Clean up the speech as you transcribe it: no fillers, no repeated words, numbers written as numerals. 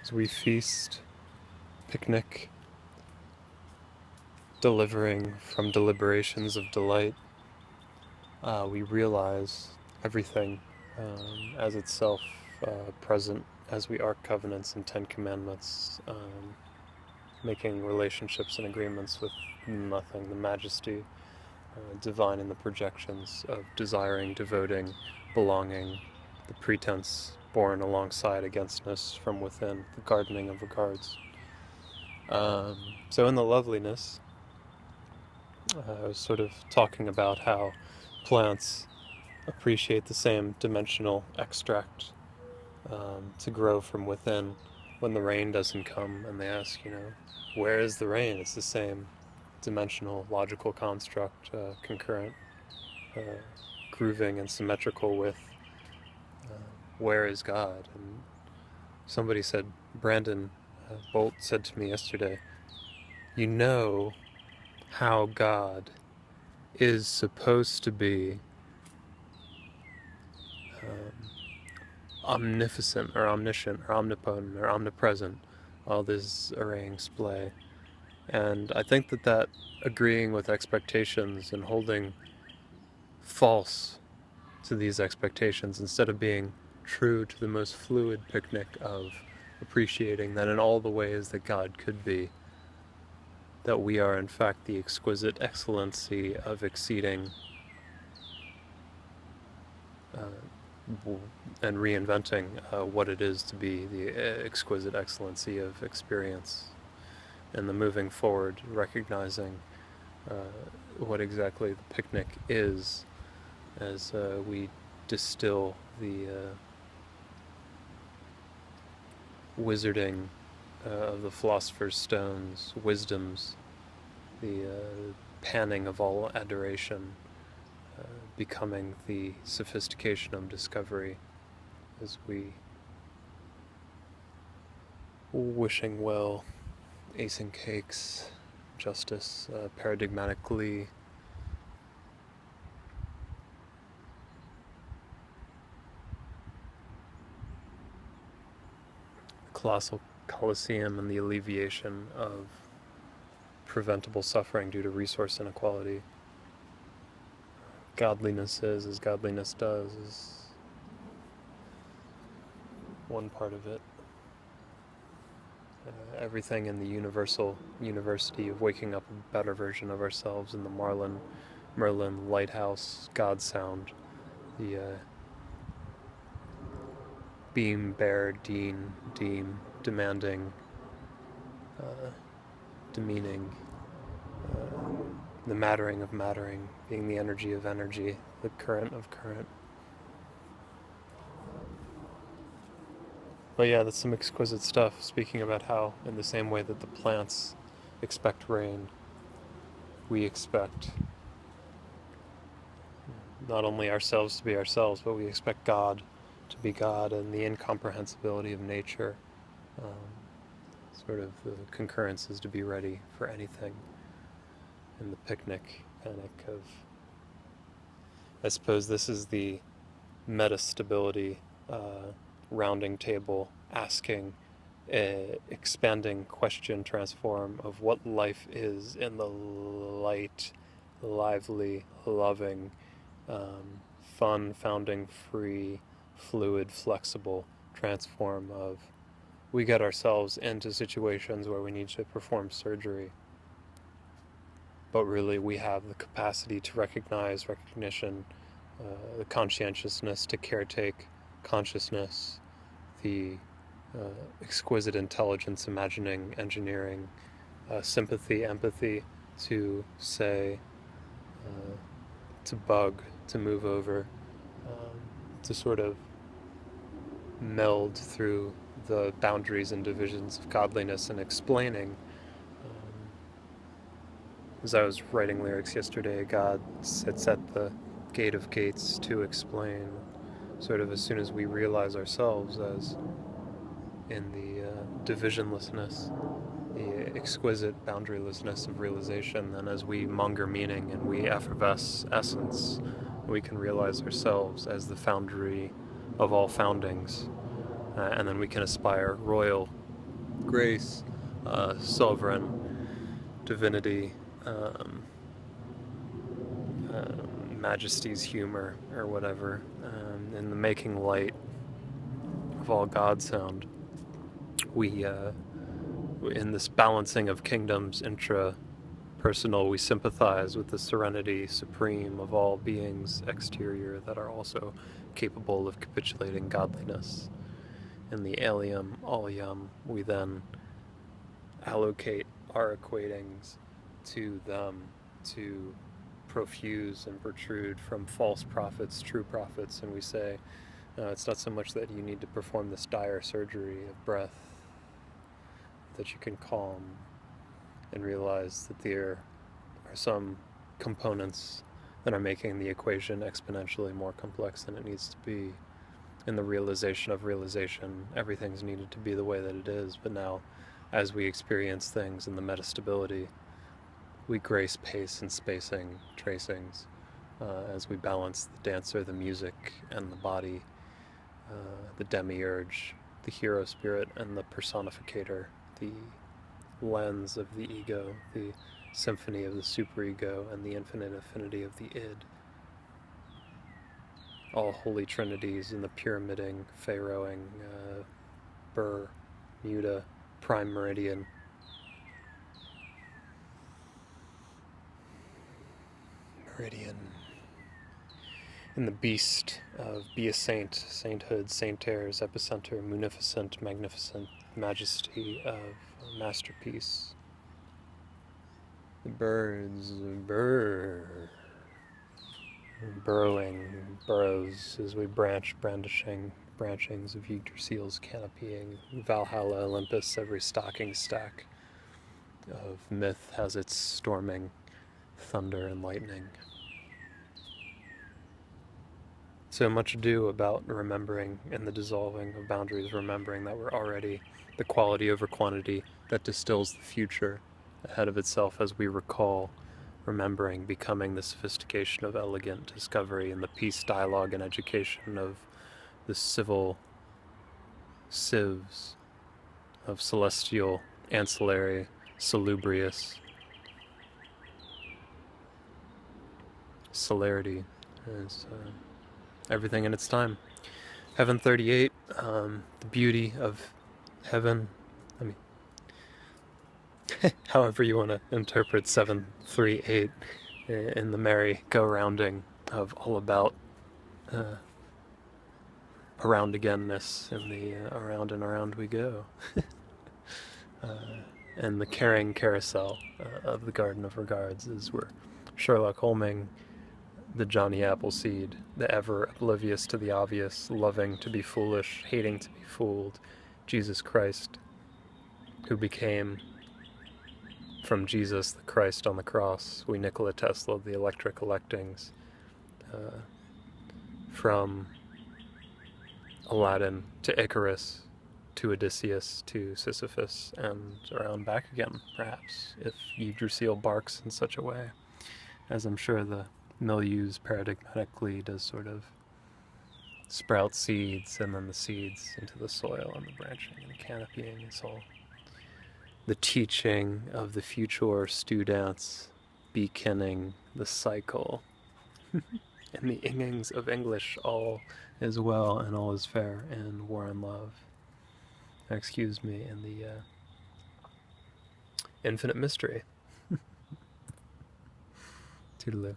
As we feast, picnic, delivering from deliberations of delight, we realize everything as itself present as we arc covenants and 10 commandments, making relationships and agreements with nothing, the majesty divine in the projections of desiring, devoting, belonging, the pretense born alongside againstness from within, the gardening of regards. So in the loveliness, I was sort of talking about how plants appreciate the same dimensional extract to grow from within when the rain doesn't come, and they ask, where is the rain? It's the same dimensional logical construct, concurrent, grooving and symmetrical with where is God? And somebody said, Brandon Bolt said to me yesterday, you know how God is supposed to be omnificent or omniscient or omnipotent or omnipresent, all this arraying splay. And I think that agreeing with expectations and holding false to these expectations instead of being true to the most fluid picnic of appreciating that in all the ways that God could be, that we are in fact the exquisite excellency of exceeding and reinventing what it is to be the exquisite excellency of experience, and the moving forward, recognizing what exactly the picnic is as we distill the wizarding of the philosopher's stones, wisdoms, the panning of all adoration, becoming the sophistication of discovery as we wishing well, acing cakes, justice, paradigmatic glee, colossal Coloseum and the alleviation of preventable suffering due to resource inequality. Godliness is as godliness does is one part of it. Everything in the universal university of waking up a better version of ourselves in the Merlin lighthouse God sound, the beam, bear, deem, demanding, demeaning, the mattering of mattering, being the energy of energy, the current of current. But yeah, that's some exquisite stuff, speaking about how, in the same way that the plants expect rain, we expect not only ourselves to be ourselves, but we expect God to be God, and the incomprehensibility of nature, sort of the concurrence is to be ready for anything. And the panic of, I suppose this is the meta-stability rounding table, asking expanding question transform of what life is in the light, lively, loving, fun, founding, free, fluid, flexible transform of we get ourselves into situations where we need to perform surgery, but really we have the capacity to recognition, the conscientiousness to caretake consciousness, the exquisite intelligence, imagining, engineering, sympathy, empathy, to say, to bug, to move over, to sort of meld through the boundaries and divisions of godliness and explaining. As I was writing lyrics yesterday, God sits at the gate of gates to explain, sort of as soon as we realize ourselves as in the divisionlessness, the exquisite boundarylessness of realization, and as we monger meaning and we effervesce essence, we can realize ourselves as the foundry of all foundings, and then we can aspire royal grace, sovereign, divinity, majesty's humor, or whatever, in the making light of all God sound. We, in this balancing of kingdoms intra-personal, we sympathize with the serenity supreme of all beings exterior that are also capable of capitulating godliness. In the alium alium, we then allocate our equatings to them to profuse and protrude from false prophets, true prophets, and we say, it's not so much that you need to perform this dire surgery of breath, that you can calm and realize that there are some components that are making the equation exponentially more complex than it needs to be. In the realization of realization, everything's needed to be the way that it is, but now, as we experience things in the metastability, we grace pace and spacing tracings as we balance the dancer, the music, and the body, the demiurge, the hero spirit, and the personificator, the lens of the ego, the symphony of the superego, and the infinite affinity of the id. All holy trinities in the pyramiding, Pharoah-Rowing, Bermuda, prime meridian. In the beast of be a saint, sainthood, saint-heirs, epicenter, munificent, magnificent, majesty of masterpiece. The birds, burrowing, burrows as we branch, brandishing, branchings of Yggdrasil's canopying, Valhalla, Olympus, every stocking stack of myth has its storming, thunder and lightning. So much ado about remembering in the dissolving of boundaries, remembering that we're already the quality over quantity that distills the future ahead of itself as we recall, remembering, becoming the sophistication of elegant discovery and the peace, dialogue, and education of the civil sieves of celestial, ancillary, salubrious celerity is everything in its time. Heaven 38, the beauty of heaven, I mean, however you want to interpret 738 in the merry go-rounding of all about around againness in the around and around we go. And the carrying carousel of the Garden of Regards is where Sherlock Holming, the Johnny Appleseed, the ever oblivious to the obvious, loving to be foolish, hating to be fooled, Jesus Christ, who became, from Jesus the Christ on the cross, we Nikola Tesla, the electric electings, from Aladdin to Icarus, to Odysseus, to Sisyphus, and around back again, perhaps, if Yggdrasil barks in such a way, as I'm sure the milieus paradigmatically does sort of sprout seeds, and then the seeds into the soil, and the branching and the canopying is all the teaching of the future students, beginning the cycle. And the ingings of English, all is well and all is fair in war and love. Excuse me, in the infinite mystery. Toodaloo.